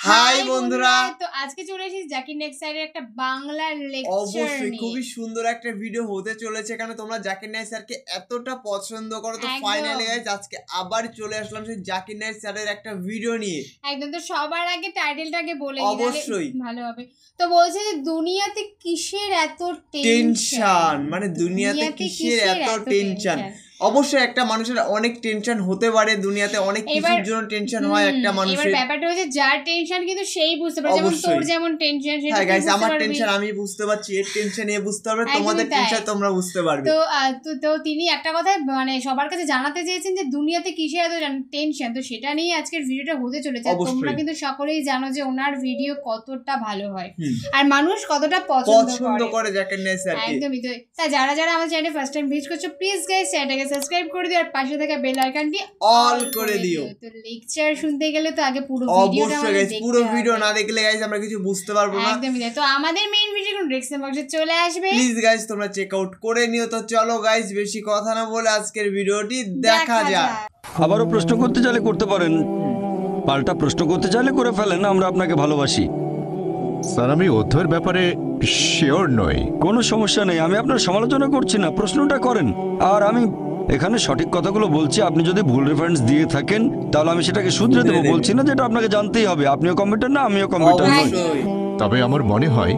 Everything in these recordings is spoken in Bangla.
হাই বন্ধুরা, তো আজকে চলে এসেছি জাকির নেক্সট সাইডের একটা বাংলা লেকচার অবশ্যই নিয়ে। খুবই সুন্দর একটা ভিডিও হতে চলেছে, কারণ তোমরা জাকির নাইক স্যারকে এতটা পছন্দ করো। তো ফাইনালি গাইস আজকে আবার চলে আসলাম সেই জাকির নাইক স্যারের একটা ভিডিও নিয়ে। একদম। তো সবার আগে টাইটেলটাকে বলে দিই, অবশ্যই ভালো হবে। তো বলছে যে দুনিয়াতে কিসের এত টেনশন, মানে দুনিয়াতে কিসের এত টেনশন। অবশ্যই একটা মানুষের অনেক টেনশন হতে পারে, দুনিয়াতে অনেক কিছুর জন্য টেনশন হয় একটা মানুষের। এবার ব্যাপারটা হচ্ছে যার টেনশন কিন্তু সেই বুঝতে পারে, যেমন তোর যেমন টেনশন সেটা হ্যাঁ গাইস, আমার টেনশন আমি বুঝতে পারছি, এর টেনশন এ বুঝতে পারবে, তোমাদের টেনশন তোমরা বুঝতে পারবে। তো তিনি একটা কথা মানে সবার কাছে জানাতে চেয়েছেন যে দুনিয়াতে কিসের এত টেনশন। তো সেটা নিয়ে আজকের ভিডিওটা হতে চলেছে। তোমরা কিন্তু সকলেই জানো যে ওনার ভিডিও কতটা ভালো হয় আর মানুষ কতটা পছন্দ করে জাকির নাইক স্যারকে। একদমই। তো তাই যারা যারা আমার চ্যানেলে ফার্স্ট টাইম ভিজিট করছো, প্লিজ গাইস চ্যানেলটাকে সাবস্ক্রাইব করে দিও আর পাশে থাকা বেল আইকনটি অল করে দিও। তো লেকচার শুনতে গেলে তো আগে পুরো ভিডিওটা অবশ্যই গাইস, পুরো ভিডিও না দেখলে গাইস আমরা কিছু বুঝতে পারবো না। একদমই তাই। তো আমাদের মেইন ভিডিও ডেসক্রিপশন বক্সে চলে আসবে, প্লিজ গাইস তোমরা চেক আউট করে নিও। তো চলো গাইস বেশি কথা না বলে আজকের ভিডিওটি দেখা যাক। আবারও প্রশ্ন করতে চাইলে করতে পারেন, পাল্টা প্রশ্ন করতে চাইলে করে ফেলেন, আমরা আপনাকে ভালোবাসি। স্যার আমি অধ্যয়ের ব্যাপারে শিওর নই। কোনো সমস্যা নেই, আমি আপনার সমালোচনা করছি না, প্রশ্নটা করেন। আর আমি এখানে সঠিক কথাগুলো বলছি, আপনি যদি ভুল রেফারেন্স দিয়ে থাকেন তাহলে আমি সেটাকে শুধরে দেবো। বলছি না যেটা আপনাকে জানতেই হবে, আপনিও কম্পিউটার না আমিও কম্পিউটার নই। তবে আমার মনে হয়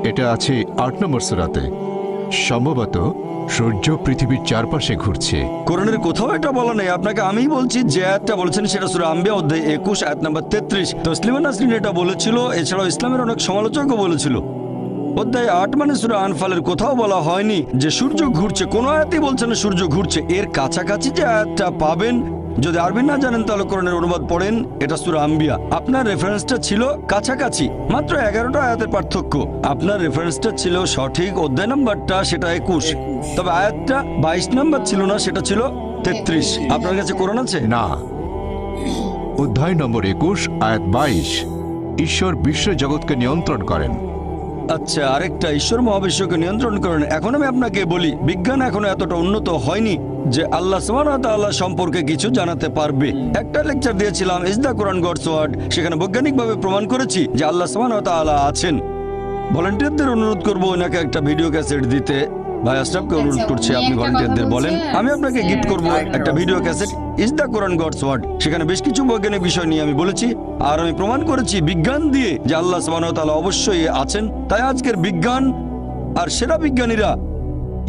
এটা আছে 8 নম্বর সূরাতে, সম্ভবত সূর্য পৃথিবীর চারপাশে ঘুরছে। কোরআনের কোথাও এটা বলা নেই, আপনাকে আমিই বলছি। যে আয়াতটা বলেছেন সেটা সূরা আম্বিয়া অধ্যায় 21 আয়াত নাম্বার 33। তসলিমা নাসরিন এটা বলেছিল, এছাড়াও ইসলামের অনেক সমালোচকও বলেছিল। অধ্যায় 8 মানে সূরা আনফালের কোথাও বলা হয়নি যে সূর্য ঘুরছে, কোনো আয়াতেই বলছে না সূর্য ঘুরছে। এর কাছাকাছি যে আয়াতটা পাবেন, যদি আরবি না জানেন তাহলে কোরআনের অনুবাদ পড়েন, এটা সূরা আম্বিয়া। আপনার রেফারেন্সটা ছিল কাছাকাছি, মাত্র 11টা আয়াতের পার্থক্য। আপনার রেফারেন্সটা ছিল সঠিক, অধ্যায় নাম্বারটা সেটা 21, তবে আয়াতটা 22 নাম্বার ছিল না, সেটা ছিল 33। আপনার কাছে কোরআন আছে? না, অধ্যায় নম্বর 21 আয়াত 22, ঈশ্বর বিশ্ব জগৎকে নিয়ন্ত্রণ করেন। আচ্ছা, আরেকটা, ঈশ্বর মহাবিশ্বকে নিয়ন্ত্রণ করেন। এখন আমি আপনাকে বলি, বিজ্ঞান এখনো এতটা উন্নত হয়নি যে আল্লাহ সুবহানাহু ওয়া তাআলা সম্পর্কে কিছু জানাতে পারবে। একটা লেকচার দিয়েছিলাম is the Quran God's word, সেখানে বৈজ্ঞানিকভাবে প্রমাণ করেছি যে আল্লাহ সুবহানাহু ওয়া তাআলা আছেন। ভলান্টিয়ারদের অনুরোধ করবো ওনাকে একটা ভিডিও ক্যাসেট দিতে। ভাই আশরাফকে অনুরোধ করছি, আপনি ভলান্টিয়ারদের বলেন আমি আপনাকে গিফট করব একটা video cassette is the Quran God's word. সেখানে বেশ কিছু বৈজ্ঞানিক বিষয় নিয়ে আমি বলেছি আর আমি প্রমাণ করেছি বিজ্ঞান দিয়ে যে আল্লাহ সুবহানাহু ওয়া তাআলা অবশ্যই আছেন। তাই আজকের বিজ্ঞান আর সেরা বিজ্ঞানীরা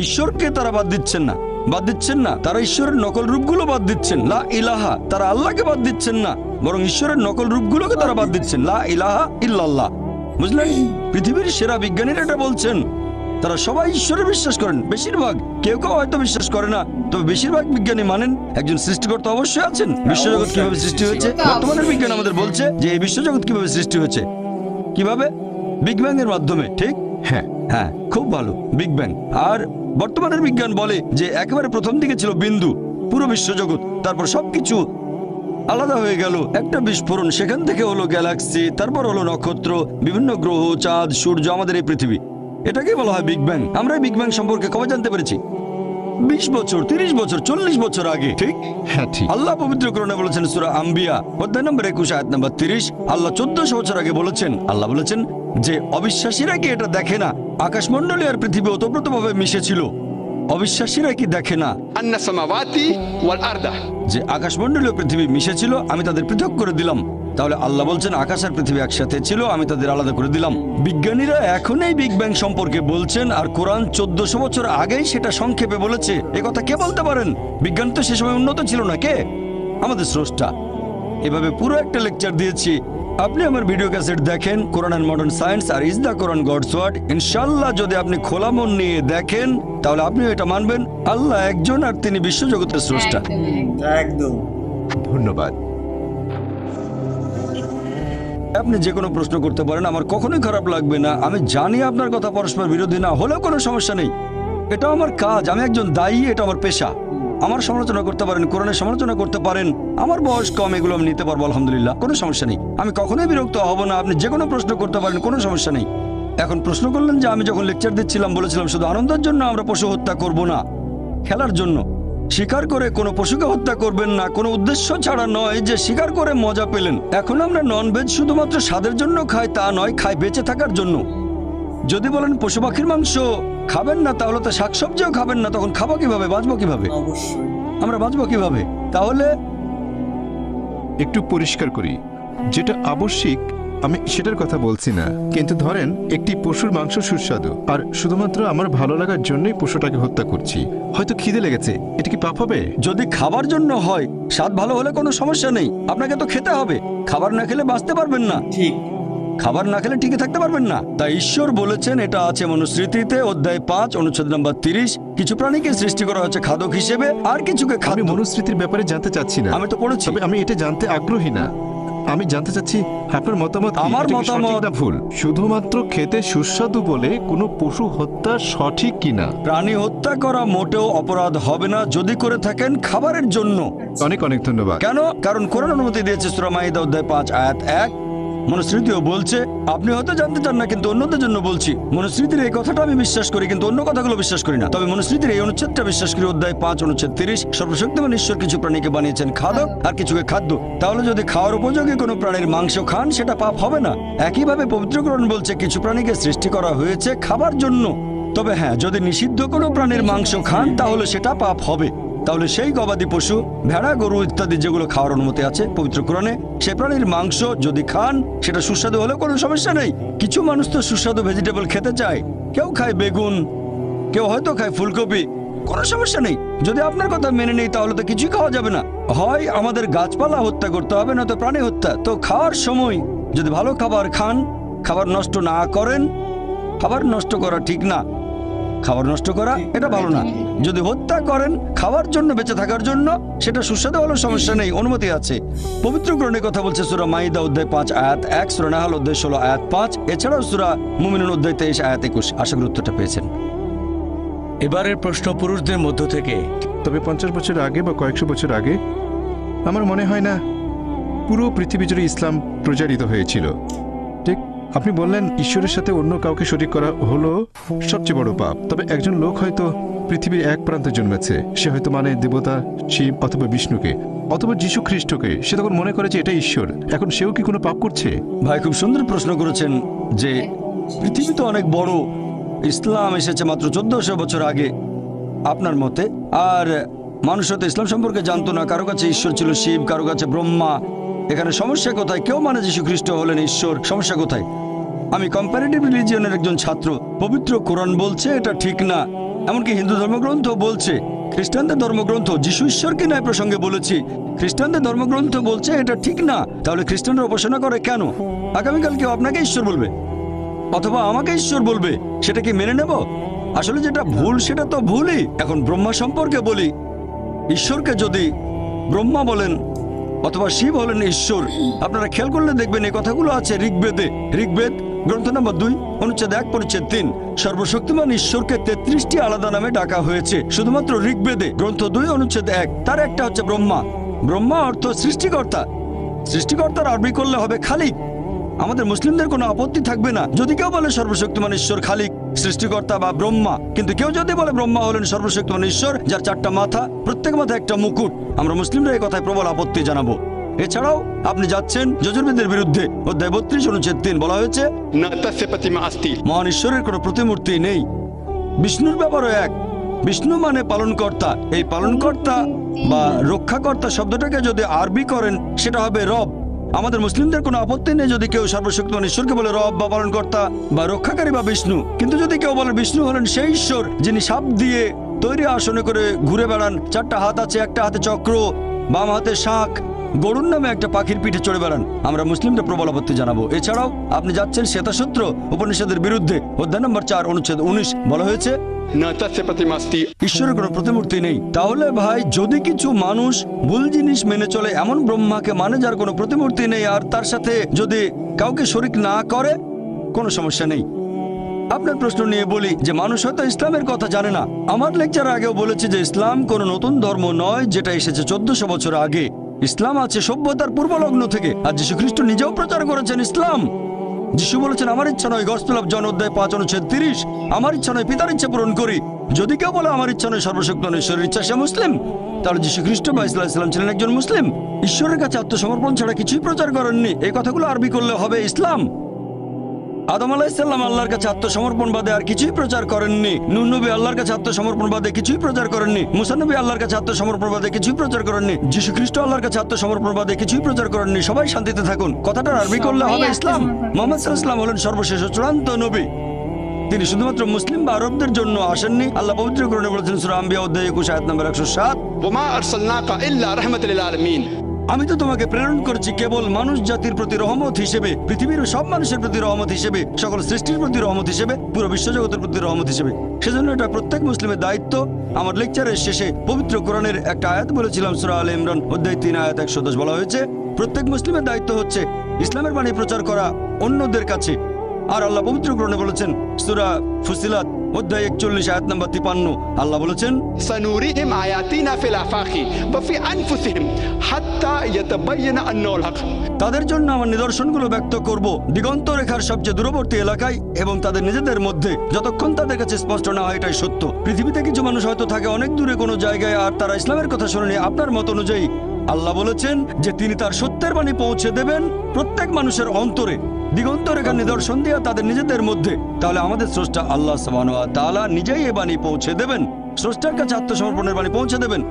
ঈশ্বরকে তারা বাদ দিচ্ছেন না, তারা ঈশ্বরের নকল রূপগুলো বাদ দিচ্ছেন। লা ইলাহা, তারা আল্লাহকে বাদ দিচ্ছেন না, বরং ঈশ্বরের নকল রূপগুলোকে তারা বাদ দিচ্ছেন। লা ইলাহা ইল্লাল্লাহ, বুঝলেন? পৃথিবীর সেরা বিজ্ঞানীরা এটা বলছেন। তারা সবাই ঈশ্বরে বিশ্বাস করেন, বেশিরভাগ, কেউ কেউ হয়তো বিশ্বাস করে না, তবে বেশিরভাগ বিজ্ঞানী মানেন একজন সৃষ্টিকর্তা অবশ্যই আছেন। বিশ্বজগৎ কিভাবে সৃষ্টি হয়েছে, বর্তমানের বিজ্ঞান আমাদের বলছে যে এই বিশ্বজগৎ কিভাবে সৃষ্টি হয়েছে, কিভাবে? বিগ ব্যাং এর মাধ্যমে, ঠিক? হ্যাঁ, খুব ভালো, বিগ ব্যাং। আর বর্তমানের বিজ্ঞান বলে যে একেবারে প্রথম দিকে ছিল বিন্দু, পুরো বিশ্বজগৎ, তারপর সবকিছু আলাদা হয়ে গেল, একটা বিস্ফোরণ, সেখান থেকে হলো গ্যালাক্সি, তারপর হলো নক্ষত্র, বিভিন্ন গ্রহ, চাঁদ, সূর্য, আমাদের এই পৃথিবী। এটাকেই বলা হয় বিগ ব্যাং। আমরা বিগ ব্যাং সম্পর্কে কবে জানতে পেরেছি? 20 বছর, 30 বছর, 40 বছর আগে, ঠিক? হ্যাঁ ঠিক। আল্লাহ পবিত্র কোরআনে বলেছেন সূরা আম্বিয়া অধ্যায় নম্বর 21 আয়াত নাম্বার 30, আল্লাহ 1400 বছর আগে বলেছেন, আল্লাহ বলেছেন যে অবিশ্বাসীরা কি এটা দেখে না আকাশমণ্ডলী আর পৃথিবী ওতপ্রোতভাবে মিশেছিল? অবিশ্বাসীরা কি দেখে না যে আকাশমণ্ডলী ও পৃথিবী মিশেছিল, আমি তাদের পৃথক করে দিলাম? তাহলে আল্লাহ বলছেন আকাশ আর পৃথিবী একসাথে ছিল, আমি তাদের আলাদা করে দিলাম। বিজ্ঞানীরা এখন এই বিগ ব্যাং সম্পর্কে বলছেন, আর কোরআন 1400 বছর আগেই সেটা সংক্ষেপে বলেছে। এ কথা কে বলতে পারেন? বিজ্ঞান তো সে সময় উন্নত ছিল না। কে? আমাদের স্রষ্টা। এভাবে পুরো একটা লেকচার দিয়েছি। আপনি আমার ভিডিও ক্যাসেট দেখেন, কোরআন এন্ড মডার্ন সায়েন্স আর is the Quran God's word. ইনশাআল্লাহ যদি আপনি খোলা মন নিয়ে দেখেন তাহলে আপনিও এটা মানবেন আল্লাহ একজন আর তিনি বিশ্বজগতের স্রষ্টা। একদম। ধন্যবাদ। আপনি যে কোনো প্রশ্ন করতে পারেন, আমার কখনোই খারাপ লাগবে না। আমি জানি আপনার কথা পরস্পর বিরোধী না হলেও কোনো সমস্যা নেই, এটা আমার কাজ, আমি একজন দায়ী, এটা আমার পেশা। আমার সমালোচনা করতে পারেন, কোরআনের সমালোচনা করতে পারেন, আমার বয়স কম, এগুলো আমি নিতে পারবো, আলহামদুলিল্লাহ, কোনো সমস্যা নেই। আমি কখনোই বিরক্ত হব না, আপনি যে কোনো প্রশ্ন করতে পারেন, কোনো সমস্যা নেই। এখন প্রশ্ন করলেন যে আমি যখন লেকচার দিচ্ছিলাম বলেছিলাম শুধু আনন্দের জন্য আমরা পশু হত্যা করব না, খেলার জন্য। শিকার করে কোনো পশুকে হত্যা করবেন না, কোনো উদ্দেশ্য ছাড়া নয় যে শিকার করে মজা পেলেন। এখন আমরা ননভেজ শুধুমাত্র স্বাদের জন্য খাই তা নয়, খাই বেঁচে থাকার জন্য। যদি বলেন পশু পাখির মাংস খাবেন না, তাহলে তো শাকসবজিও খাবেন না, তখন খাবো কিভাবে, বাঁচবো কিভাবে? অবশ্যই আমরা বাঁচবো কিভাবে? তাহলে একটু পরিষ্কার করি, যেটা আবশ্যিক আমি সেটার কথা বলছি না, কিন্তু ধরেন একটি পশুর মাংস সুস্বাদু আর শুধুমাত্র আমার ভালো লাগার জন্যই পশুটাকে হত্যা করছি, হয়তো খিদে লেগেছে, এটা কি পাপ হবে? যদি খাবার জন্য হয়, স্বাদ ভালো হলে কোনো সমস্যা নেই, আপনাকে তো খেতে হবে। খাবার না খেলে বাঁচতে পারবেন না, ঠিক। খাবার না খেলে টিকে থাকতে পারবেন না। তাই ঈশ্বর বলেছেন, এটা আছে মনুস্মৃতিতে অধ্যায় 5 অনুচ্ছেদ নম্বর 30, কিছু প্রাণীকে সৃষ্টি করা হচ্ছে খাদক হিসেবে আর কিছুকে আমি খাদ্য। মনুস্মৃতির ব্যাপারে জানতে চাচ্ছি না, আমি তো পড়েছি। তবে আমি এটা জানতে আগ্রহী না। আমি জানতে চাচ্ছি আপনার মতামত কি? আমার এটা কি মতামত- সঠিক না ভুল? শুধুমাত্র খেতে সুস্বাদু বলে কোনো পশু হত্যা সঠিক কিনা? প্রাণী হত্যা করা মোটেও অপরাধ হবে না যদি করে থাকেন খাবারের জন্য। অনেক অনেক ধন্যবাদ। কেন? কারণ কোরআন অনুমতি দিয়েছে সূরা মাইদা অধ্যায় 5 আয়াত 1। মনুস্মৃতিও বলছে, আপনি হয়তো জানতে চান না কিন্তু অন্যদের জন্য বলছি, মনুস্মৃতির এই কথাটা আমি বিশ্বাস করি কিন্তু অন্য কথাগুলো বিশ্বাস করি না। তবে মনুস্মৃতির এই অনুচ্ছেদটা বিশ্বাস করি, অধ্যায় 5 অনুচ্ছেদ 30, সর্বশক্তিমান ঈশ্বর কিছু প্রাণীকে বানিয়েছেন খাদক আর কিছুকে খাদ্য। তাহলে যদি খাওয়ার উপযোগী কোনো প্রাণীর মাংস খান, সেটা পাপ হবে না। একইভাবে পবিত্রকরণ বলছে কিছু প্রাণীকে সৃষ্টি করা হয়েছে খাবার জন্য। তবে হ্যাঁ, যদি নিষিদ্ধ কোনো প্রাণীর মাংস খান তাহলে সেটা পাপ হবে। তাহলে সেই গবাদি পশু, ভেড়া, গরু ইত্যাদি যেগুলো খাওয়ার অনুমতি আছে পবিত্র কোরআনে, সে প্রাণীর মাংস যদি খান সেটা সুস্বাদু হলেও কোনো সমস্যা নেই। কিছু মানুষ তো সুস্বাদু ভেজিটেবল খেতে চায়, কেউ খায় বেগুন, কেউ হয়তো খায় ফুলকপি, কোনো সমস্যা নেই। যদি আপনার কথা মেনে নেই তাহলে তো কিছুই খাওয়া যাবে না। হয় আমাদের গাছপালা হত্যা করতে হবে, না তো প্রাণী হত্যা। তো খাওয়ার সময় যদি ভালো খাবার খান, খাবার নষ্ট না করেন, খাবার নষ্ট করা ঠিক না, খাবার নষ্ট করা এটা ভালো না। যদি হত্যা করেন খাওয়ার জন্য, বেঁচে থাকার জন্য, সেটা সুস্বাদু হলেও সমস্যা নেই, অনুমতি আছে। পবিত্র কোরআনে কথা বলছে সূরা মাইদা অধ্যায় 5 আয়াত 1, সূরা নাহল অধ্যায় 16 আয়াত 5, এছাড়াও সূরা মুমিনুন অধ্যায় 23 আয়াত 21। আশা করি উত্তরটা পেয়েছেন। এবারের প্রশ্ন পুরুষদের মধ্য থেকে। তবে 50 বছর আগে বা কয়েকশো বছর আগে আমার মনে হয় না পুরো পৃথিবী জুড়ে ইসলাম প্রচারিত হয়েছিল। ঠিক, আপনি বললেন ঈশ্বরের সাথে অন্য কাউকে শরীক করা হলো সবচেয়ে বড় পাপ। তবে একজন লোক হয়তো পৃথিবীর এক প্রান্তে জন্মেছে, সে হয়তো মানে দেবতা শিব অথবা বিষ্ণুকে অথবা যীশু খ্রিস্টকে, সে তখন মনে করে যে এটা ঈশ্বর। এখন সেও কি কোনো পাপ করছে? ভাই খুব সুন্দর প্রশ্ন করেছেন যে পৃথিবী তো অনেক বড়, ইসলাম এসেছে মাত্র 1400 বছর আগে আপনার মতে, আর মানুষ হয়তো ইসলাম সম্পর্কে জানতো না। কারো কাছে ঈশ্বর ছিল শিব, কারো কাছে ব্রহ্মা। এখানে সমস্যা কোথায়? কেউ মানে যীশু খ্রিস্ট হলেন ঈশ্বর, সমস্যা কোথায়? আমি কম্পারেটিভ রিলিজিয়নের একজন ছাত্র, পবিত্র কোরআন বলছে এটা ঠিক না, এমনকি হিন্দু ধর্মগ্রন্থ বলছে, খ্রিস্টানদের ধর্মগ্রন্থ, যীশু ঈশ্বর কি নয় প্রসঙ্গে বলেছি, খ্রিস্টানদের ধর্মগ্রন্থ বলছে এটা ঠিক না। তাহলে খ্রিস্টানরা উপাসনা করে কেন? আগামীকাল কেউ আপনাকে ঈশ্বর বলবে অথবা আমাকে ঈশ্বর বলবে, সেটা কি মেনে নেব? আসলে যেটা ভুল সেটা তো ভুলই। এখন ব্রহ্মা সম্পর্কে বলি, ঈশ্বরকে যদি ব্রহ্মা বলেন অথবা শিব হলেন ঈশ্বর, আপনারা খেয়াল করলে দেখবেন এই কথাগুলো আছে ঋগ্বেদে। ঋগ্বেদ গ্রন্থ নম্বর 2 অনুচ্ছেদ 1 পরিচ্ছেদ 3, সর্বশক্তিমান ঈশ্বরকে 33টি আলাদা নামে ডাকা হয়েছে শুধুমাত্র ঋগ্বেদে গ্রন্থ 2 অনুচ্ছেদ 1। তার একটা হচ্ছে ব্রহ্মা। ব্রহ্মা অর্থ সৃষ্টিকর্তা। সৃষ্টিকর্তার আরবি করলে হবে খালিক। আমাদের মুসলিমদের কোনো আপত্তি থাকবে না যদি কেউ বলে সর্বশক্তিমান ঈশ্বর খালিক, সৃষ্টিকর্তা বা ব্রহ্মা। কিন্তু কেউ যদি বলে ব্রহ্মা হলেন সর্বশক্তিমান ঈশ্বর যার 4টা মাথা, প্রত্যেক মাথায় একটা মুকুট, আমরা মুসলিমরা এই কথায় প্রবল আপত্তি জানাবো। এছাড়াও আপনি যাচ্ছেন যজুর্বেদের বিরুদ্ধে। অধ্যায় 32 অনুচ্ছেদ 3 বলা হয়েছে মহান ঈশ্বরের কোনো প্রতিমূর্তি নেই। বিষ্ণুর ব্যাপারও এক। বিষ্ণু মানে পালনকর্তা। এই পালনকর্তা বা রক্ষাকর্তা শব্দটাকে যদি আরবি করেন সেটা হবে রব। আমাদের মুসলিমদের কোনো আপত্তি নেই যদি কেউ সর্বশক্তিমান ঈশ্বরকে বলে রব বা পালনকর্তা বা রক্ষাকারী বা বিষ্ণু। কিন্তু যদি কেউ বলে বিষ্ণু হলেন সেই ঈশ্বর যিনি সাপ দিয়ে তৈরি আসনে করে ঘুরে বেড়ান, 4টা হাত আছে, একটা হাতে চক্র, বাম হাতে শাঁখ, গরুর নামে একটা পাখির পিঠে চড়ে বেড়ান, আমরা মুসলিমদের প্রবল আপত্তি জানাবো। এছাড়াও আপনি যাচ্ছেন শ্বেতাসূত্র উপনিষদের বিরুদ্ধে। অধ্যায় নম্বর 4 অনুচ্ছেদ 19 বলা হয়েছে ঈশ্বরের কোনো প্রতিমূর্তি নেই। তাহলে ভাই, যদি কিছু মানুষ ভুল জিনিস মেনে চলে, এমন ব্রহ্মাকে মানে যার কোনো প্রতিমূর্তি নেই, আর তার সাথে যদি কাউকে শরীক না করে, কোনো সমস্যা নেই। আপনার প্রশ্ন নিয়ে বলি যে মানুষ হয়তো ইসলামের কথা জানে না। আমার লেকচার আগেও বলেছি যে ইসলাম কোনো নতুন ধর্ম নয় যেটা এসেছে 1400 বছর আগে। ইসলাম আছে সভ্যতার পূর্বলগ্ন থেকে, আর যীশু খ্রিস্ট নিজেও প্রচার করেছেন ইসলাম। যিশু বলেছেন আমার ইচ্ছা নয়, গসপেল অফ জন অধ্যায় 5 অনুচ্ছেদ 30, আমার ইচ্ছা নয় পিতার ইচ্ছা পূরণ করি। যদি কেউ বলে আমার ইচ্ছা নয় সর্বশক্ত ঈশ্বরের ইচ্ছা, সে মুসলিম। তাহলে যিশু খ্রিস্ট বা ইসলাম ছিলেন একজন মুসলিম। ঈশ্বরের কাছে আত্মসমর্পণ ছাড়া কিছুই প্রচার করেননি। এই কথাগুলো আরবি করলে হবে ইসলাম। আদম আলাইহিসসালাম আল্লাহর কাছে আত্মসমর্পণ বাদে আর কিছুই প্রচার করেননি। নূহ নবী আল্লাহর কাছে আত্মসমর্পণ বাদে কিছুই প্রচার করেননি। মুসা নবী আল্লাহর কাছে আত্মসমর্পণ বাদে কিছুই প্রচার করেননি। যিশু খ্রিস্ট আল্লাহর কাছে আত্মসমর্পণ বাদে কিছুই প্রচার করেননি। সবাই শান্তিতে থাকুন, কথাটার আরবি করলে হবে ইসলাম। মুহাম্মদ সাল্লাল্লাহু আলাইহি ওয়াসাল্লাম হলেন সর্বশেষ ও চূড়ান্ত নবী। তিনি শুধুমাত্র মুসলিম বা আরবদের জন্য আসেননি। আল্লাহ পবিত্র কোরআনে বলেছেন সূরা আম্বিয়া অধ্যায় 21 আয়াত নম্বর 107, ওমা আরসালনাকা ইল্লা রাহমাতাল লিল আলামিন। আমি তো তোমাকে প্রেরণ করছি কেবল মানুষ জাতির প্রতি রহমত হিসেবে, পৃথিবীর সব মানুষের প্রতি রহমত হিসেবে, সকল সৃষ্টির প্রতি রহমত হিসেবে, পুরো বিশ্বজগতের প্রতি রহমত হিসেবে। সেজন্য এটা প্রত্যেক মুসলিমের দায়িত্ব। আমার লেকচারের শেষে পবিত্র কোরআনের একটা আয়াত বলেছিলাম, সূরা আলে ইমরান অধ্যায় 3 আয়াত 110 বলা হয়েছে প্রত্যেক মুসলিমের দায়িত্ব হচ্ছে ইসলামের বাণী প্রচার করা অন্যদের কাছে। আর আল্লাহ পবিত্র কোরআনে বলেছেন সূরা ফুসিলাত অধ্যায় 41 আয়াত নম্বর 53, আল্লাহ বলেছেন সানুরিহিম আয়াতিনা ফিল আফাকি ওয়া ফি আনফুসিহিম হাত্তা ইয়াতাবায়ানা আন্নাহুল হক। তাদের জন্য আমার নিদর্শনগুলো ব্যক্ত করব দিগন্ত রেখার সবচেয়ে দূরবর্তী এলাকায় এবং তাদের নিজেদের মধ্যে, যতক্ষণ তাদের কাছে স্পষ্ট না হয় এটাই সত্য। পৃথিবীতে কিছু মানুষ হয়তো থাকে অনেক দূরে কোনো জায়গায়, আর তারা ইসলামের কথা শোনেনি আপনার মত অনুযায়ী। আল্লাহ বলেছেন যে তিনি তার সত্যের বাণী পৌঁছে দেবেন প্রত্যেক মানুষের অন্তরে দিগন্ত রেখার নিদর্শন দিয়ে তাদের নিজেদের মধ্যে। তাহলে আমাদের স্রষ্টা আল্লাহ সুবহানাহু ওয়া তাআলা নিজেই এই বাণী পৌঁছে দেবেন, স্রষ্টার কাছে আত্মসমর্পণের বাণী পৌঁছে দেবেন।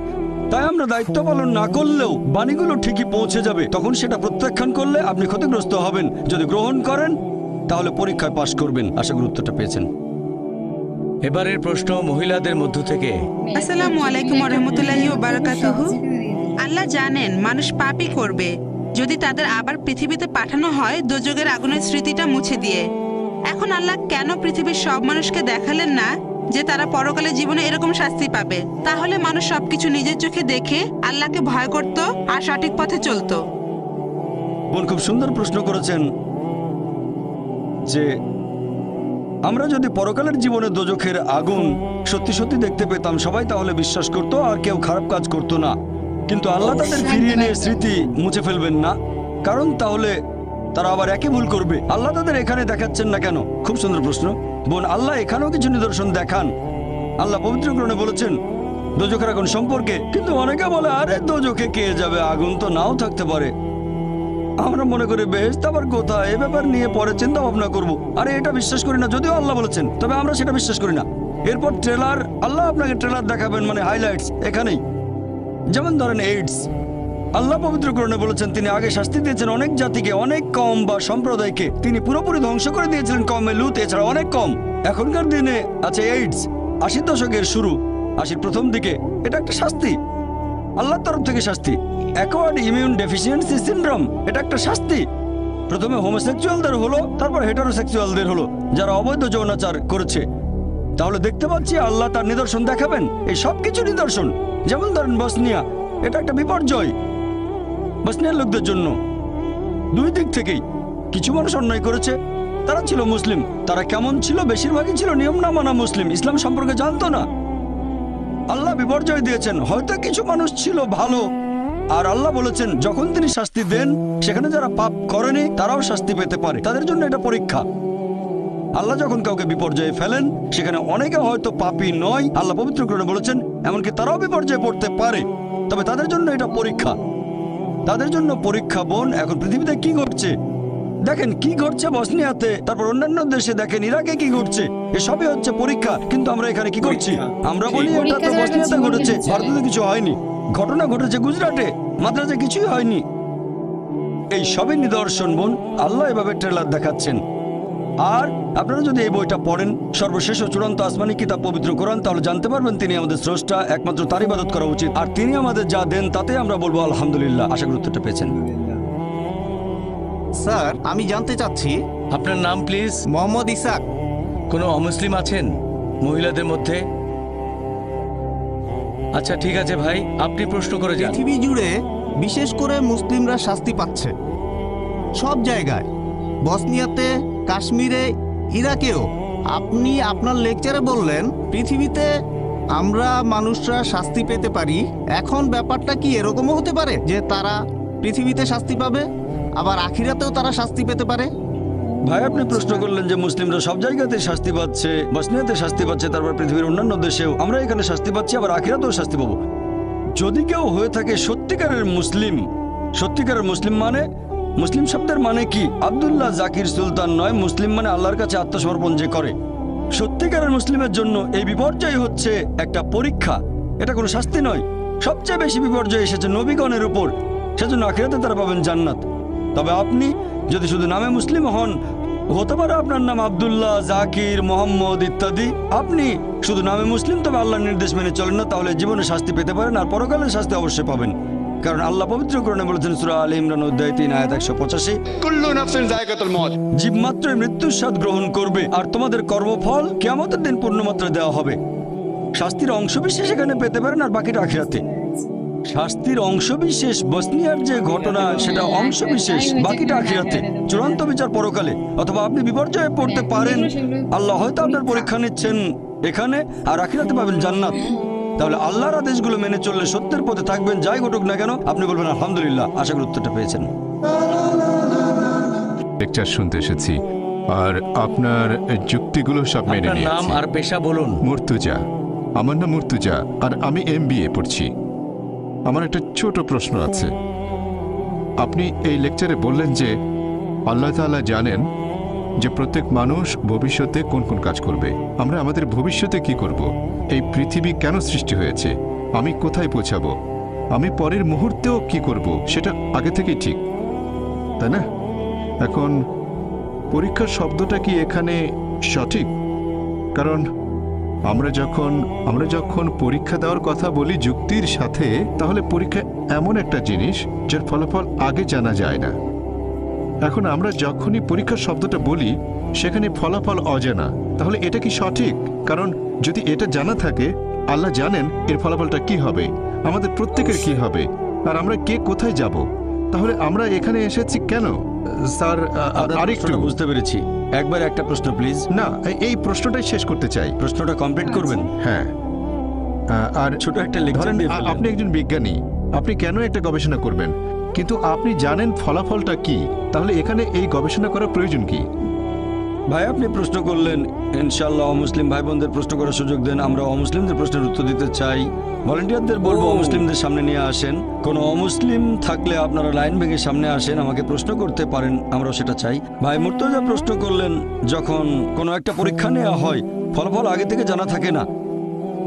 তাই আমরা দায়িত্ব পালন না করলেও বাণীগুলো ঠিকই পৌঁছে যাবে। তখন সেটা প্রত্যাখ্যান করলে আপনি ক্ষতিগ্রস্ত হবেন। যদি গ্রহণ করেন তাহলে পরীক্ষায় পাশ করবেন। আশা করি উত্তরটা পেয়েছেন। এবারের প্রশ্ন মহিলাদের মধ্য থেকে। আসসালামু আলাইকুম ওয়া রাহমাতুল্লাহি ওয়া বারাকাতুহু। আল্লাহ জানেন মানুষ পাপই করবে। যদি তাদের আবার পৃথিবীতে পাঠানো হয় দোজখের আগুনের স্মৃতিটা মুছে দিয়ে, এখন আল্লাহ কেন পৃথিবীর সব মানুষকে দেখালেন না যে তারা পরকালে জীবনে এরকম শাস্তি পাবে? তাহলে মানুষ সবকিছু নিজের চোখে দেখে আল্লাহকে ভয় করত আর সঠিক পথে চলতো। বোন খুব সুন্দর প্রশ্ন করেছেন যে আমরা যদি পরকালের জীবনে দোজখের আগুন সত্যি সত্যি দেখতে পেতাম, সবাই তাহলে বিশ্বাস করত আর কেউ খারাপ কাজ করতো না। কিন্তু আল্লাহ তাদের ফিরিয়ে নিয়ে স্মৃতি মুছে ফেলবেন না, কারণ তাহলে তারা আবার একই ভুল করবে। আল্লাহ তাদের এখানে দেখাচ্ছেন না কেন? খুব সুন্দর প্রশ্ন বোন। আল্লাহ এখানেও কিছু নিদর্শন দেখান। আল্লাহ পবিত্র কোরআনে বলেছেন দোজখের আগুন সম্পর্কে। কিন্তু অনেকে বলে আরে দোজখে কে যাবে, আগুন তো নাও থাকতে পারে। আমরা মনে করি বেহেশত আবার কোথায়, এ ব্যাপার নিয়ে পরে চিন্তা ভাবনা করবো। আরে এটা বিশ্বাস করি না, যদিও আল্লাহ বলেছেন, তবে আমরা সেটা বিশ্বাস করি না। এরপর ট্রেলার, আল্লাহ আপনাকে ট্রেলার দেখাবেন, মানে হাইলাইটস এখানেই। যেমন ধরেন এইডস, আল্লাহ পবিত্র কোরআনে বলেছেন তিনি আগে শাস্তি দিয়েছেন অনেক জাতিকে, অনেক কম বা সম্প্রদায়কে তিনি পুরোপুরি ধ্বংস করে দিয়েছিলেন কওমে লূত, এছাড়া অনেক কম। এখনকার দিনে আছে এইডস, 80 দশকের শুরু, 80 প্রথম দিকে। এটা একটা শাস্তি, আল্লাহর তরফ থেকে শাস্তি। অ্যাকোয়ার্ড ইমিউন ডেফিসিয়েন্সি সিনড্রোম, এটা একটা শাস্তি। প্রথমে হোমোসেক্সুয়ালদের হলো, তারপর হেটারোসেক্সুয়ালদের হলো, যারা অবৈধ যৌনাচার করেছে। তাহলে দেখতে পাচ্ছি আল্লাহ তার নিদর্শন দেখাবেন, এই সব কিছু নিদর্শন। যেমন ধরেন বসনিয়া, এটা একটা বিপর্যয় বসনিয়ার লোকদের জন্য। দুই দিক থেকেই কিছু মানুষ অন্যায় করেছে, তারা ছিল মুসলিম। তারা কেমন ছিল? বেশিরভাগই ছিল নিয়ম না মানা মুসলিম, ইসলাম সম্পর্কে জানতো না। আল্লাহ বিপর্যয় দিয়েছেন। হয়তো কিছু মানুষ ছিল ভালো, আর আল্লাহ বলেছেন যখন তিনি শাস্তি দেন সেখানে যারা পাপ করেনি তারাও শাস্তি পেতে পারে, তাদের জন্য এটা পরীক্ষা। আল্লাহ যখন কাউকে বিপর্যয়ে ফেলেন সেখানে অনেকে হয়তো পাপী নয়, আল্লাহ পবিত্র কোরআনে বলেছেন, এমনকি তারাও বিপর্যয়ে পড়তে পারে, তবে তাদের জন্য এটা পরীক্ষা। তাদের জন্য পরীক্ষা বোন। এখন পৃথিবীতে কি ঘটছে দেখেন, কি ঘটছে বসনিয়াতে, তারপর অন্যান্য দেশে দেখেন, ইরাকে কি ঘটছে, এসবই হচ্ছে পরীক্ষা। কিন্তু আমরা এখানে কি করছি? আমরা বলি এটা তো বসনিয়াতে ঘটেছে, ভারতে কিছু হয়নি। ঘটনা ঘটেছে গুজরাটে, মাদ্রাজে কিছুই হয়নি। এই সবই নিদর্শন বোন। আল্লাহ এভাবে ট্রেলার দেখাচ্ছেন। আর আপনারা যদি এই বইটা পড়েন, সর্বশেষ ও চূড়ান্ত আসমানি কিতাব পবিত্র কোরআন, তাহলে জানতে পারবেন তিনি আমাদের স্রষ্টা, একমাত্র তার ইবাদত করা উচিত। আর তিনি আমাদের যা দেন তাতে আমরা বলবো আলহামদুলিল্লাহ। আশা করি উত্তরটা পেয়েছেন। স্যার, আমি জানতে চাচ্ছি, আপনার নাম প্লিজ? মোহাম্মদ ইসাক। কোনো অমুসলিম আছেন মহিলাদের মধ্যে? আচ্ছা ঠিক আছে ভাই, আপনি প্রশ্ন করে যান। পৃথিবী জুড়ে বিশেষ করে মুসলিমরা শাস্তি পাচ্ছে সব জায়গায়, বসনিয়াতে, কাশ্মীরে, ইরাকেও। আপনি আপনার লেকচারে বললেন পৃথিবীতে আমরা মানুষরা শাস্তি পেতে পারি। এখন ব্যাপারটা কি এরকমও হতে পারে যে তারা পৃথিবীতে শাস্তি পাবে, আবার আখিরাতেও তারা শাস্তি পেতে পারে? ভাই আপনি প্রশ্ন করলেন যে মুসলিমরা সব জায়গাতে শাস্তি পাচ্ছে, বসনিয়াতে শাস্তি পাচ্ছে, তারপর পৃথিবীর অন্যান্য দেশেও আমরা এখানে শাস্তি পাচ্ছি, আবার আখিরাতেও শাস্তি পাবো। যদি কেউ হয়ে থাকে সত্যিকারের মুসলিম, সত্যিকারের মুসলিম মানে, মুসলিম শব্দের মানে কি? আব্দুল্লাহ জাকির সুলতান নয়, মুসলিম মানে আল্লাহর কাছে আত্মসমর্পণ যে করে। সত্যিকারের মুসলিমের জন্য এই বিপর্যয় হচ্ছে একটা পরীক্ষা, এটা কোনো শাস্তি নয়। সবচেয়ে বেশি বিপর্যয় এসেছে নবীগণের উপর, সেজন্য আখিরাতে তারা পাবেন জান্নাত। তবে আপনি যদি শুধু নামে মুসলিম হন, হতে পারে আপনার নাম আব্দুল্লাহ, জাকির, মোহাম্মদ ইত্যাদি, আপনি শুধু নামে মুসলিম তবে আল্লাহর নির্দেশ মেনে চলেন না, তাহলে জীবনে শাস্তি পেতে পারেন, আর পরকালের শাস্তি অবশ্যই পাবেন। কারণ আল্লাহ পবিত্র কোরআনে বলেছেন সূরা আলে ইমরান অধ্যায় 3 আয়াত 185, কুল্লু নাফসিন যায়কাতুল মউত, জীব মাত্রই মৃত্যুর স্বাদ গ্রহণ করবে, আর তোমাদের কর্মফল কিয়ামতের দিন পূর্ণমাত্রায় দেওয়া হবে। শাস্তির অংশবিশেষ এখানে পেতে পারেন, আর বাকিটা আখিরাতে। শাস্তির অংশবিশেষ বসনিয়ার যে ঘটনা সেটা অংশবিশেষ, বাকিটা আখিরাতে, চূড়ান্ত বিচার পরকালে। অথবা আপনি বিপর্যয়ে পড়তে পারেন, আল্লাহ হয়তো আপনার পরীক্ষা নিচ্ছেন এখানে, আর আখিরাতে পাবেন জান্নাত। তাহলে আল্লাহর আদেশগুলো মেনে চললে সত্যের পথে থাকবেন, যাই ঘটুক না কেন আপনি বলবেন আলহামদুলিল্লাহ। আশা করি উত্তরটা পেয়েছেন। লেকচার শুনতে এসেছি, আর আপনার যুক্তিগুলো সব মেনে আপনার নাম নিয়েছি। আর পেশা বলুন। মুর্তুজা, আমার নাম মুর্তুজা, আর আমি MBA পড়ছি। আমার একটা ছোট প্রশ্ন আছে। আপনি এই লেকচারে বললেন যে আল্লাহ তাআলা জানেন যে প্রত্যেক মানুষ ভবিষ্যতে কোন কোন কাজ করবে। আমরা আমাদের ভবিষ্যতে কি করব? এই পৃথিবী কেন সৃষ্টি হয়েছে? আমি কোথায় পৌঁছাবো? আমি পরের মুহূর্তেও কি করব সেটা আগে থেকেই ঠিক, তাই না? এখন পরীক্ষার শব্দটা কি এখানে সঠিক? কারণ আমরা যখন পরীক্ষা দেওয়ার কথা বলি যুক্তির সাথে, তাহলে পরীক্ষা এমন একটা জিনিস যার ফলাফল আগে জানা যায় না। এখন আমরা যখনই পরীক্ষার শব্দটা বলি সেখানে ফলাফল অজানা, তাহলে এটা কি সঠিক? কারণ যদি এটা জানা থাকে, আল্লাহ জানেন এর ফলাফলটা কি হবে, আমাদের প্রত্যেকের কি হবে, আর আমরা কে কোথায় যাব, তাহলে আমরা এখানে এসেছি কেন? স্যার আরেকটু বুঝতে পেরেছি। একবার একটা প্রশ্ন প্লিজ। না, এই প্রশ্নটাই শেষ করতে চাই। প্রশ্নটা কমপ্লিট করবেন? হ্যাঁ। আর ছোট একটা লেকচার ধরেন দিয়ে ফেললেন। আপনি একজন বিজ্ঞানী, আপনি কেন একটা গবেষণা করবেন, কিন্তু আপনি জানেন ফলাফলটা কি, তাহলে এখানে এই গবেষণা করার প্রয়োজন কি? ভাই আপনি প্রশ্ন করলেন, ইনশাআল্লাহ অমুসলিম ভাই বোনদের প্রশ্ন করার সুযোগ দেন। আমরা অমুসলিমদের প্রশ্নের উত্তর দিতে চাই। ভলান্টিয়ারদের বলবো অমুসলিমদের সামনে নিয়ে আসেন। কোনো অমুসলিম থাকলে আপনারা লাইন ভেঙে সামনে আসেন, আমাকে প্রশ্ন করতে পারেন, আমরাও সেটা চাই। ভাই মুর্তজা প্রশ্ন করলেন, যখন কোনো একটা পরীক্ষা নেওয়া হয় ফলাফল আগে থেকে জানা থাকে না,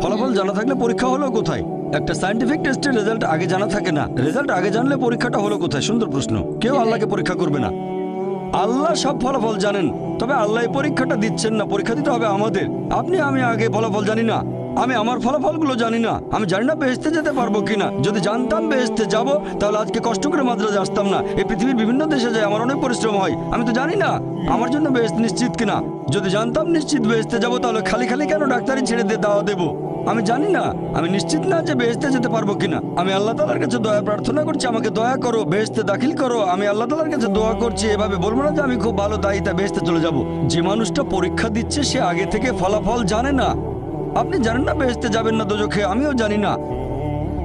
ফলাফল জানা থাকলে পরীক্ষা হলো কোথায়? একটা সায়েন্টিফিক টেস্টের রেজাল্ট আগে জানা থাকে না, রেজাল্ট আগে জানলে পরীক্ষাটা হলো কোথায়? সুন্দর প্রশ্ন। কেউ আল্লাহকে পরীক্ষা করবে না, আল্লাহ সব ফলাফল জানেন, তবে আল্লাহ এই পরীক্ষাটা দিচ্ছেন না, পরীক্ষা দিতে হবে আমাদের। আপনি আমি আগে ফলাফল জানি না, আমি আমার ফলাফলগুলো জানি না, আমি জানি না বেহেশতে যেতে পারবো কিনা। যদি জানতাম বেহেশতে যাব, তাহলে আজকে কষ্ট করে মাদ্রাজে আসতাম না। এই পৃথিবীর বিভিন্ন দেশে যায়, আমার অনেক পরিশ্রম হয়, আমি তো জানি না আমার জন্য বেহেশত নিশ্চিত কিনা। যদি জানতাম নিশ্চিত বেহেশতে যাব, তাহলে খালি খালি কেন ডাক্তারি ছেড়ে দিয়ে দাওয়া দেবো? আমি জানি না, আমি নিশ্চিত না যে বেহেশতে যেতে পারবো কিনা। আমি আল্লাহ তাআলার কাছে দয়া প্রার্থনা করছি, আমাকে দয়া করো, বেহেশতে দাখিল করো। আমি আল্লাহ তাআলার কাছে দোয়া করছি। এভাবে বলবো না যে আমি খুব ভালো দায়িতা বেহেশতে চলে যাব। যে মানুষটা পরীক্ষা দিচ্ছে সে আগে থেকে ফলাফল জানে না। আপনি জানেন না বেহেশতে যাবেন না দোজখে, আমিও জানি না,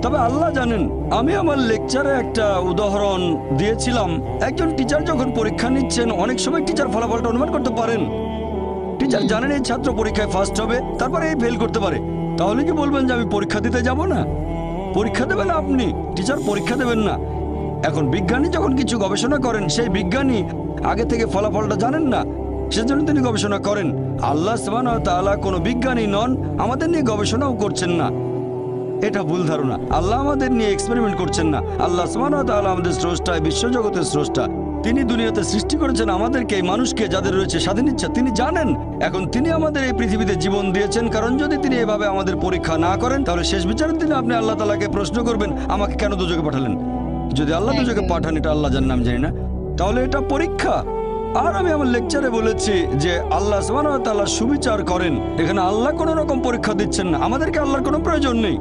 তবে আল্লাহ জানেন। আমি আমার লেকচারে একটা উদাহরণ দিয়েছিলাম। একজন টিচার যখন পরীক্ষা নিচ্ছেন, অনেক সময় টিচার ফলাফলটা অনুমান করতে পারেন। টিচার জানেন এই ছাত্র পরীক্ষায় ফার্স্ট হবে, তারপরে এই ফেল করতে পারে। তাহলে কি বলবেন যে আমি পরীক্ষা দিতে যাব না? পরীক্ষা দেবেন আপনি, টিচার পরীক্ষা দেবেন না। এখন বিজ্ঞানী যখন কিছু গবেষণা করেন, সেই বিজ্ঞানী আগে থেকে ফলাফলটা জানেন না, সেজন্য তিনি গবেষণা করেন। আল্লাহ সুবহানাহু ওয়া তাআলা কোনো বিজ্ঞানী নন, আমাদের নিয়ে গবেষণাও করছেন না, এটা ভুল ধারণা। আল্লাহ আমাদের নিয়ে এক্সপেরিমেন্ট করছেন না। আল্লাহ সুবহানাহু ওয়া তাআলা আমাদের স্রষ্টা, বিশ্বজগতের স্রষ্টা। তিনি দুনিয়াতে সৃষ্টি করেছেন আমাদেরকে, এই মানুষকে, যাদের রয়েছে স্বাধীন ইচ্ছা, তিনি জানেন। এখন তিনি আমাদের এই পৃথিবীতে জীবন দিয়েছেন, কারণ যদি তিনি এভাবে আমাদের পরীক্ষা না করেন, তাহলে শেষ বিচারের দিনে আপনি আল্লাহ তাআলাকে প্রশ্ন করবেন, আমাকে কেন দোজখে পাঠালেন? যদি আল্লাহ দোজখে পাঠান, এটা আল্লাহ জানেন, আমি জানি না, তাহলে এটা পরীক্ষা। আর আমি আমার লেকচারে বলেছি যে আল্লাহ সুবহানাহু ওয়া তাআলা সুবিচার করেন। এখানে আল্লাহ কোনো রকম পরীক্ষা দিচ্ছেন না, আমাদেরকে আল্লাহর কোনো প্রয়োজন নেই।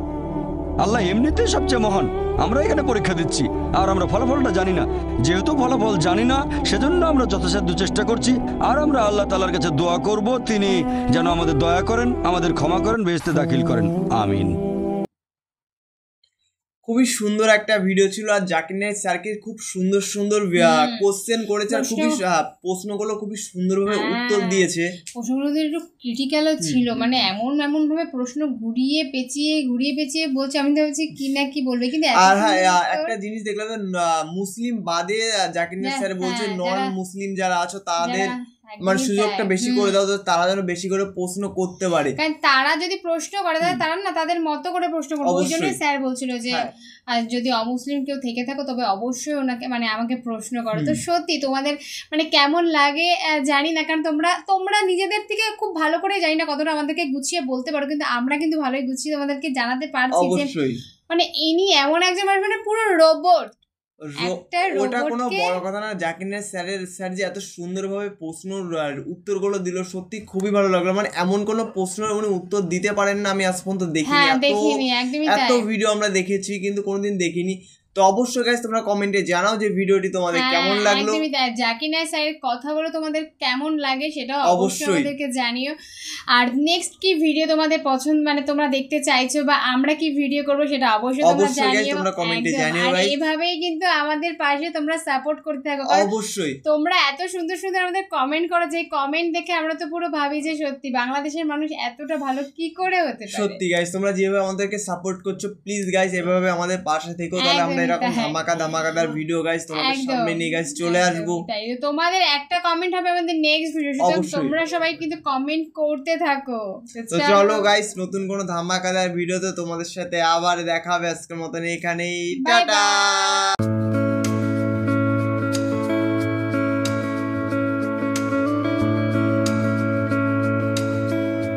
আল্লাহ এমনিতেই সবচেয়ে মহান, আমরা এখানে পরীক্ষা দিচ্ছি আর আমরা ফলাফলটা জানি না। যেহেতু ফলাফল জানি না, সেজন্য আমরা যথাসাধ্য চেষ্টা করছি। আর আমরা আল্লাহ তাআলার কাছে দোয়া করব, তিনি যেন আমাদের দয়া করেন, আমাদের ক্ষমা করেন, বেহেশতে দাখিল করেন। আমিন। খুবই সুন্দর একটা ভিডিও ছিল, আর জাকির নাইক স্যারকে খুব সুন্দর সুন্দর কোশ্চেন করেছে, আর খুবই প্রশ্নগুলো খুবই সুন্দরভাবে উত্তর দিয়েছে। প্রশ্নগুলো একটু ক্রিটিক্যালও ছিল, মানে এমন ভাবে প্রশ্ন ঘুরিয়ে পেঁচিয়ে বলছে, আমি তো ভাবছি কি না কি বলবে। কিন্তু আর হ্যাঁ, একটা জিনিস দেখলাম, মুসলিম বাদে জাকির নাইক স্যার বলছে নন মুসলিম যারা আছো তাদের মানে সুযোগটা বেশি করে দাও, তারা যেন বেশি করে প্রশ্ন করতে পারে। কারণ তারা যদি প্রশ্ন করে তারা না তাদের মতো করে প্রশ্ন করবে। ওই জন্যই স্যার বলছিল যে যদি অমুসলিম কেউ থেকে থাকো তবে অবশ্যই ওনাকে মানে আমাকে প্রশ্ন করো। তো সত্যি তোমাদের মানে কেমন লাগে জানি না, কারণ তোমরা নিজেদের থেকে খুব ভালো করে জানি না কতটা আমাদেরকে গুছিয়ে বলতে পারো, কিন্তু আমরা কিন্তু ভালোই গুছিয়ে তোমাদেরকে জানাতে পারছি যে মানে ইনি এমন একজন মানুষ, মানে পুরো রোবট। ওটা কোনো বড় কথা না, জাকির নাইক স্যার যে এত সুন্দরভাবে প্রশ্ন উত্তরগুলো দিল, সত্যি খুবই ভালো লাগলো। মানে এমন কোনো প্রশ্নের উনি উত্তর দিতে পারেন না আমি আজ পর্যন্ত দেখিনি। এত ভিডিও আমরা দেখেছি কিন্তু কোনোদিন দেখিনি। তো অবশ্যই গাইস তোমরা কমেন্টে জানাও যে ভিডিওটি তোমাদের কেমন লাগলো। জাকির নাইক স্যারের কথাগুলো তোমাদের কেমন লাগে সেটাও অবশ্যই আমাদেরকে জানিও। আর নেক্সট কি ভিডিও তোমাদের পছন্দ, মানে তোমরা দেখতে চাইছো বা আমরা কি ভিডিও করব সেটা অবশ্যই তোমরা জানিও, তোমরা কমেন্টে জানিও। আর এইভাবেই কিন্তু আমাদের পাশে তোমরা সাপোর্ট করতে থাকো। অবশ্যই তোমরা এত সুন্দর সুন্দর আমাদের কমেন্ট করো, যে কমেন্ট দেখে আমরা তো পুরো ভাবি যে সত্যি বাংলাদেশের মানুষ এতটা ভালো কি করে হতে পারে। সত্যি গাইস তোমরা যেভাবে আমাদেরকে সাপোর্ট করছো, প্লিজ গাইস এভাবে আমাদের পাশে থেকো, তাহলে আমরা এরকম ধামাকাদার ভিডিও গাইস তোমাদের সামনে নিয়ে গাইস চলে আসবো। তাই তোমাদের একটা কমেন্ট হবে আমাদের নেক্সট ভিডিও, তোমরা সবাই কিন্তু কমেন্ট করতে থাকো। তো চলো গাইস নতুন কোনো ধামাকাদার ভিডিওতে তোমাদের সাথে আবার দেখা হবে। আজকের মতন এখানেই, টাটা।